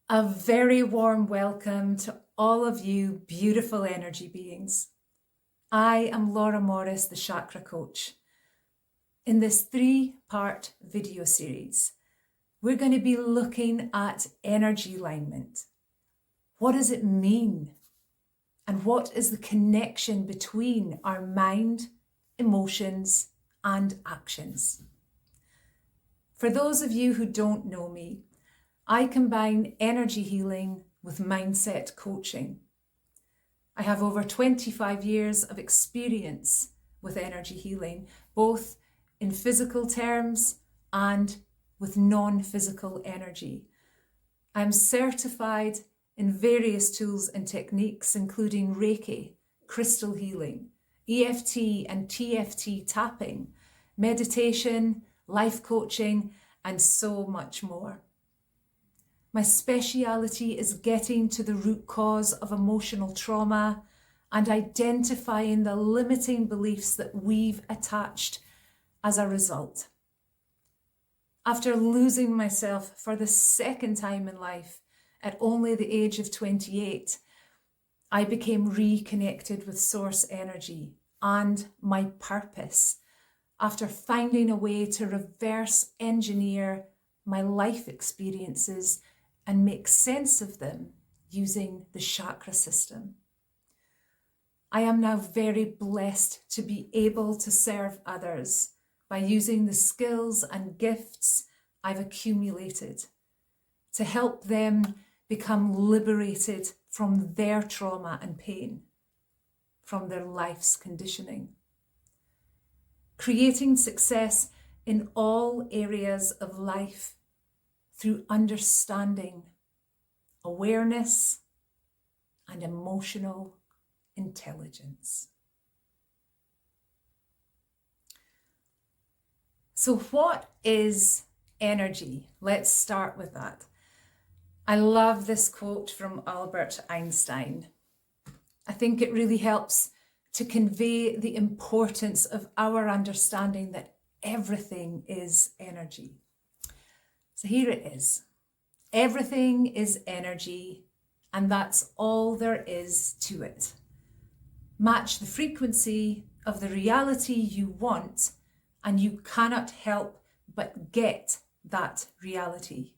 A very warm welcome to all of you beautiful energy beings. I am Laura Morris, the Chakra Coach. In this 3-part video series, we're going to be looking at energy alignment. What does it mean? And what is the connection between our mind, emotions, and actions? For those of you who don't know me, I combine energy healing with mindset coaching. I have over 25 years of experience with energy healing, both in physical terms and with non-physical energy. I'm certified in various tools and techniques, including Reiki, crystal healing, EFT and TFT tapping, meditation, life coaching, and so much more. My speciality is getting to the root cause of emotional trauma and identifying the limiting beliefs that we've attached as a result. After losing myself for the second time in life at only the age of 28, I became reconnected with source energy and my purpose after finding a way to reverse engineer my life experiences and make sense of them using the chakra system. I am now very blessed to be able to serve others by using the skills and gifts I've accumulated to help them become liberated from their trauma and pain, from their life's conditioning. Creating success in all areas of life through understanding, awareness, and emotional intelligence. So what is energy? Let's start with that. I love this quote from Albert Einstein. I think it really helps to convey the importance of our understanding that everything is energy. So here it is. Everything is energy, and that's all there is to it. Match the frequency of the reality you want, and you cannot help but get that reality.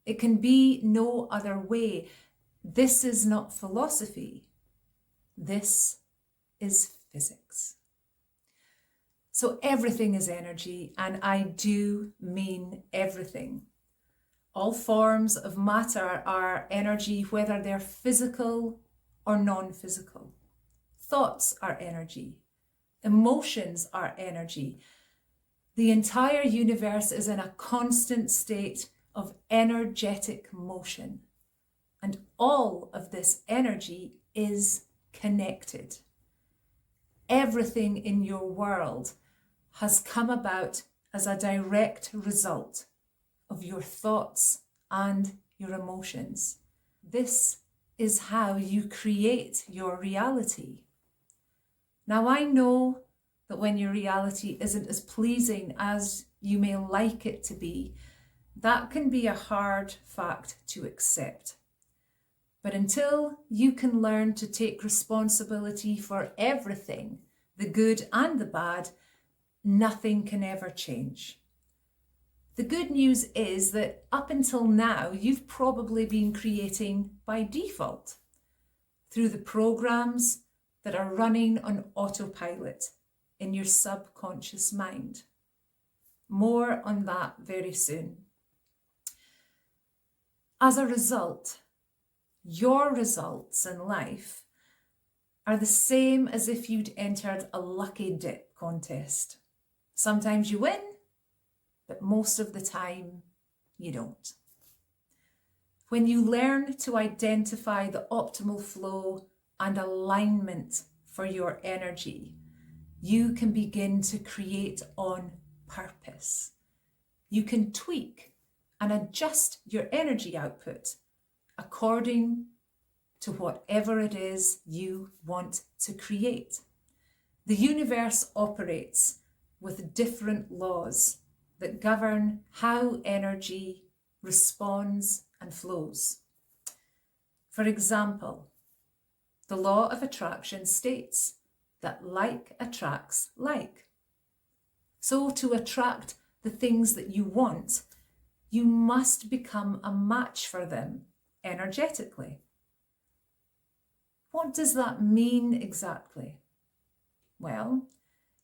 It can be no other way. This is not philosophy. This is physics. So everything is energy, and I do mean everything. All forms of matter are energy, whether they're physical or non-physical. Thoughts are energy. Emotions are energy. The entire universe is in a constant state of energetic motion, and all of this energy is connected. Everything in your world has come about as a direct result of your thoughts and your emotions. This is how you create your reality. Now, I know that when your reality isn't as pleasing as you may like it to be, that can be a hard fact to accept. But until you can learn to take responsibility for everything, the good and the bad, nothing can ever change. The good news is that up until now, you've probably been creating by default through the programs that are running on autopilot in your subconscious mind. More on that very soon. As a result, your results in life are the same as if you'd entered a lucky dip contest. Sometimes you win, but most of the time you don't. When you learn to identify the optimal flow and alignment for your energy, you can begin to create on purpose. You can tweak and adjust your energy output according to whatever it is you want to create. The universe operates with different laws that govern how energy responds and flows. For example, the law of attraction states that like attracts like. So to attract the things that you want, you must become a match for them energetically. What does that mean exactly? Well,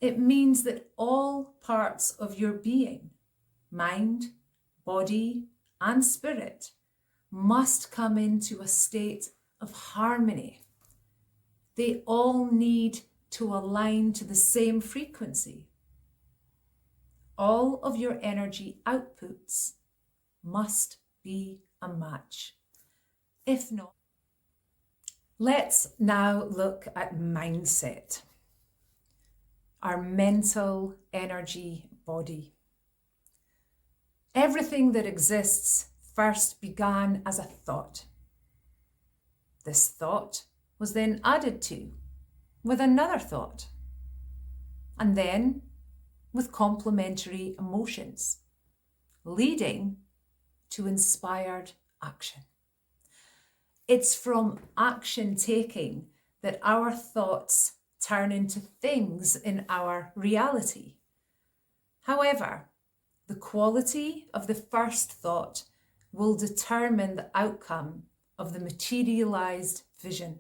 it means that all parts of your being, mind, body, and spirit, must come into a state of harmony. They all need to align to the same frequency. All of your energy outputs must be a match. If not, let's now look at mindset, our mental energy body. Everything that exists first began as a thought. This thought was then added to with another thought, and then with complementary emotions, leading to inspired action. It's from action taking that our thoughts turn into things in our reality. However, the quality of the first thought will determine the outcome of the materialized vision.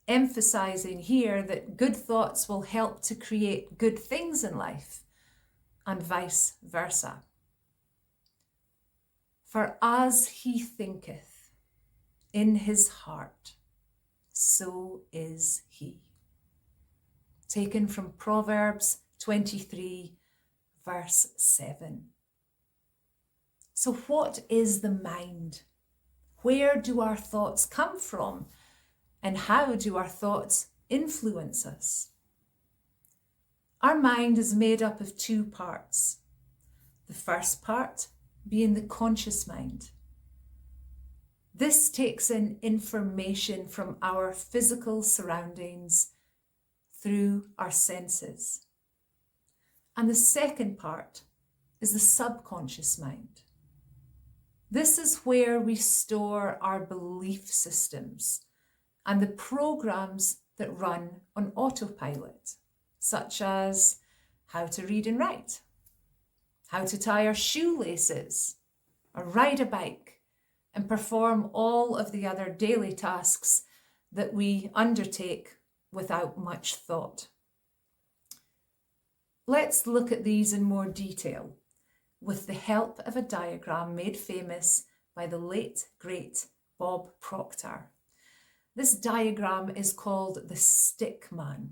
Emphasizing here that good thoughts will help to create good things in life, and vice versa. For as he thinketh in his heart, so is he. Taken from Proverbs 23, verse 7. So what is the mind? Where do our thoughts come from? And how do our thoughts influence us? Our mind is made up of two parts. The first part being the conscious mind. This takes in information from our physical surroundings through our senses. And the second part is the subconscious mind. This is where we store our belief systems and the programs that run on autopilot, such as how to read and write, how to tie our shoelaces, or ride a bike, and perform all of the other daily tasks that we undertake without much thought. Let's look at these in more detail with the help of a diagram made famous by the late, great Bob Proctor. This diagram is called the stick man,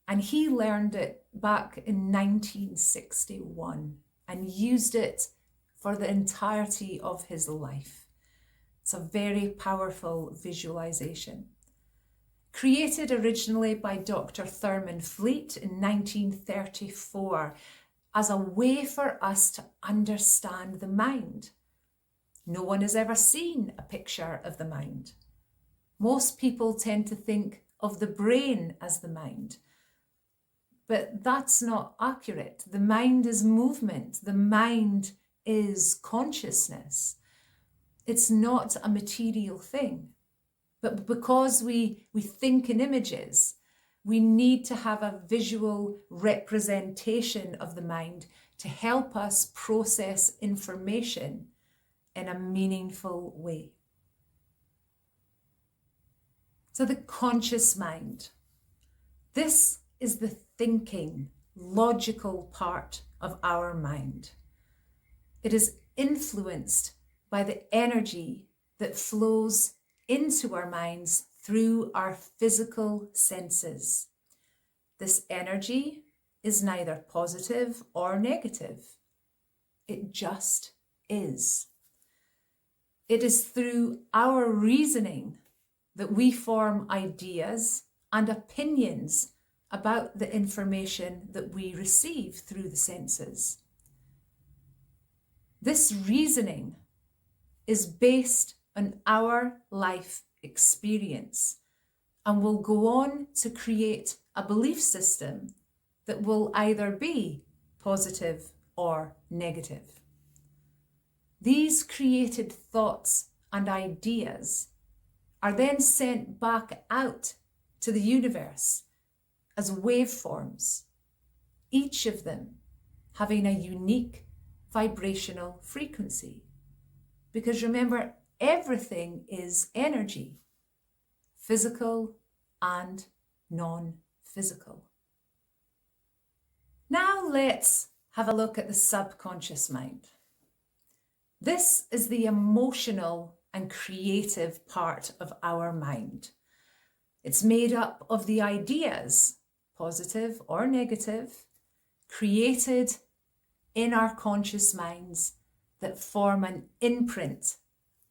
and he learned it back in 1961 and used it for the entirety of his life. It's a very powerful visualization. Created originally by Dr. Thurman Fleet in 1934 as a way for us to understand the mind. No one has ever seen a picture of the mind. Most people tend to think of the brain as the mind, but that's not accurate. The mind is movement. The mind is consciousness. It's not a material thing. But because we think in images, we need to have a visual representation of the mind to help us process information in a meaningful way. So the conscious mind. This is the thinking, logical part of our mind. It is influenced by the energy that flows into our minds through our physical senses. This energy is neither positive or negative. It just is. It is through our reasoning that we form ideas and opinions about the information that we receive through the senses. This reasoning is based on our life experience and will go on to create a belief system that will either be positive or negative. These created thoughts and ideas are then sent back out to the universe as waveforms, each of them having a unique vibrational frequency. Because remember, everything is energy, physical and non-physical. Now let's have a look at the subconscious mind. This is the emotional and creative part of our mind. It's made up of the ideas, positive or negative, created in our conscious minds that form an imprint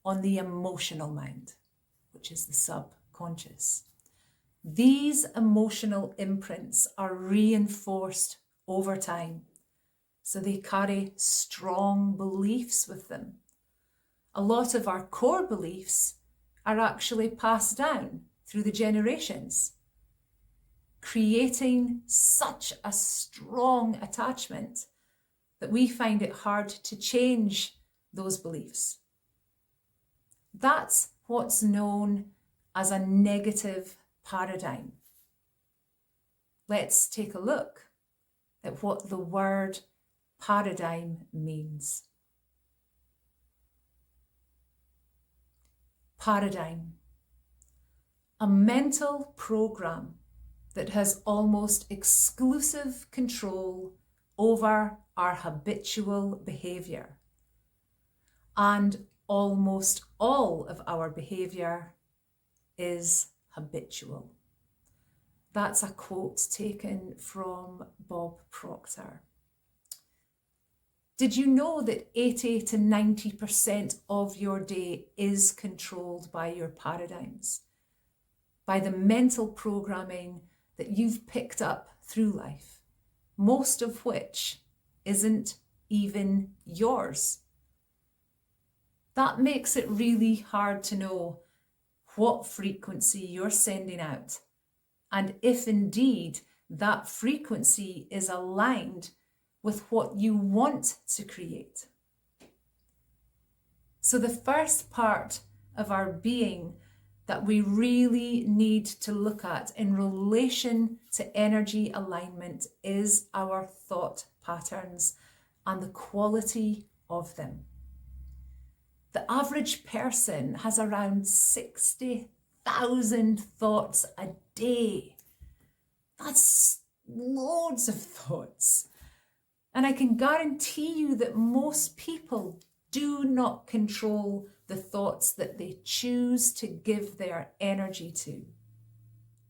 on the emotional mind, which is the subconscious. These emotional imprints are reinforced over time, so they carry strong beliefs with them. A lot of our core beliefs are actually passed down through the generations, creating such a strong attachment that we find it hard to change those beliefs. That's what's known as a negative paradigm. Let's take a look at what the word paradigm means. Paradigm, a mental program that has almost exclusive control over our habitual behavior. And almost all of our behavior is habitual. That's a quote taken from Bob Proctor. Did you know that 80 to 90% of your day is controlled by your paradigms, by the mental programming that you've picked up through life, most of which isn't even yours? That makes it really hard to know what frequency you're sending out, and if indeed that frequency is aligned with what you want to create. So the first part of our being that we really need to look at in relation to energy alignment is our thought patterns and the quality of them. The average person has around 60,000 thoughts a day. That's loads of thoughts. And I can guarantee you that most people do not control the thoughts that they choose to give their energy to.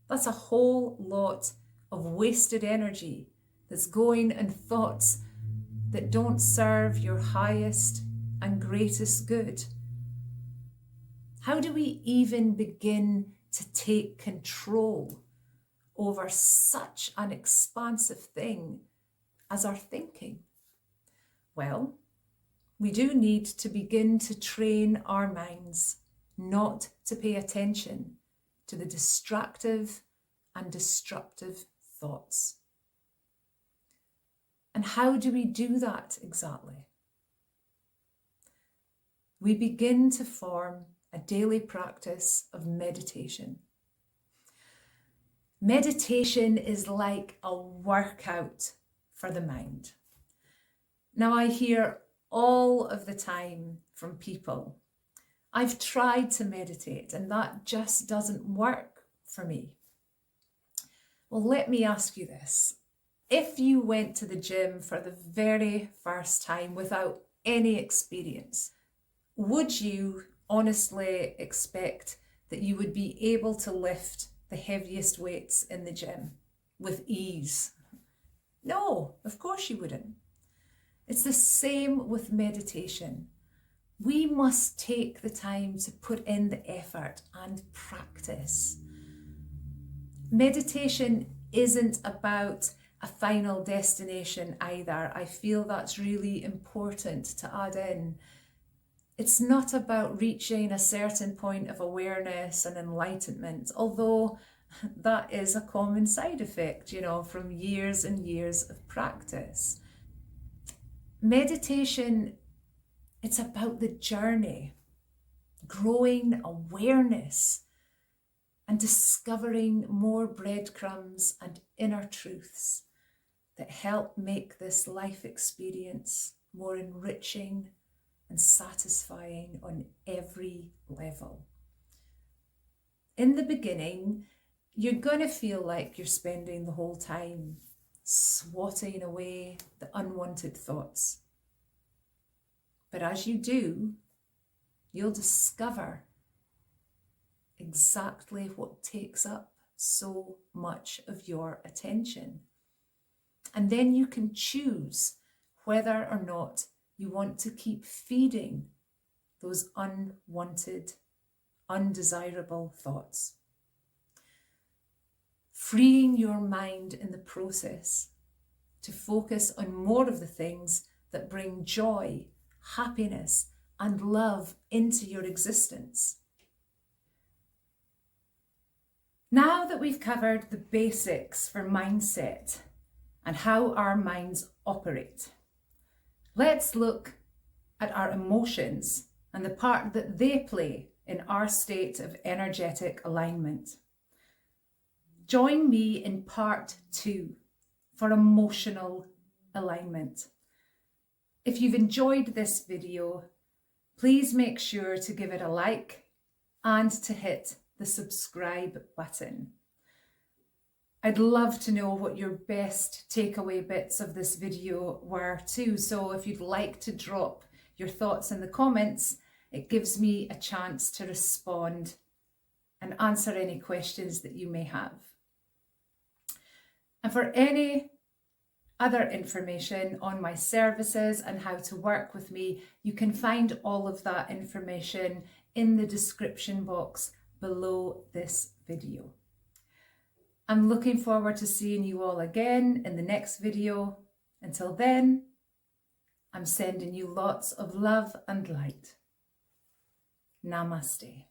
That's a whole lot of wasted energy that's going in thoughts that don't serve your highest and greatest good. How do we even begin to take control over such an expansive thing as our thinking? Well, we do need to begin to train our minds not to pay attention to the distractive and destructive thoughts. And how do we do that exactly? We begin to form a daily practice of meditation. Meditation is like a workout for the mind. Now, I hear all of the time from people, I've tried to meditate and that just doesn't work for me. Well, let me ask you this. If you went to the gym for the very first time without any experience, would you honestly expect that you would be able to lift the heaviest weights in the gym with ease? No, of course you wouldn't. It's the same with meditation. We must take the time to put in the effort and practice. Meditation isn't about a final destination either. I feel that's really important to add in. It's not about reaching a certain point of awareness and enlightenment, although that is a common side effect, from years and years of practice. Meditation, It's about the journey, growing awareness and discovering more breadcrumbs and inner truths that help make this life experience more enriching and satisfying on every level. In the beginning, you're going to feel like you're spending the whole time swatting away the unwanted thoughts. But as you do, you'll discover exactly what takes up so much of your attention. And then you can choose whether or not you want to keep feeding those unwanted, undesirable thoughts. Freeing your mind in the process to focus on more of the things that bring joy, happiness, and love into your existence. Now that we've covered the basics for mindset and how our minds operate, let's look at our emotions and the part that they play in our state of energetic alignment. Join me in part 2 for emotional alignment. If you've enjoyed this video, please make sure to give it a like and to hit the subscribe button. I'd love to know what your best takeaway bits of this video were too. So if you'd like to drop your thoughts in the comments, it gives me a chance to respond and answer any questions that you may have. And for any other information on my services and how to work with me, you can find all of that information in the description box below this video. I'm looking forward to seeing you all again in the next video. Until then, I'm sending you lots of love and light. Namaste.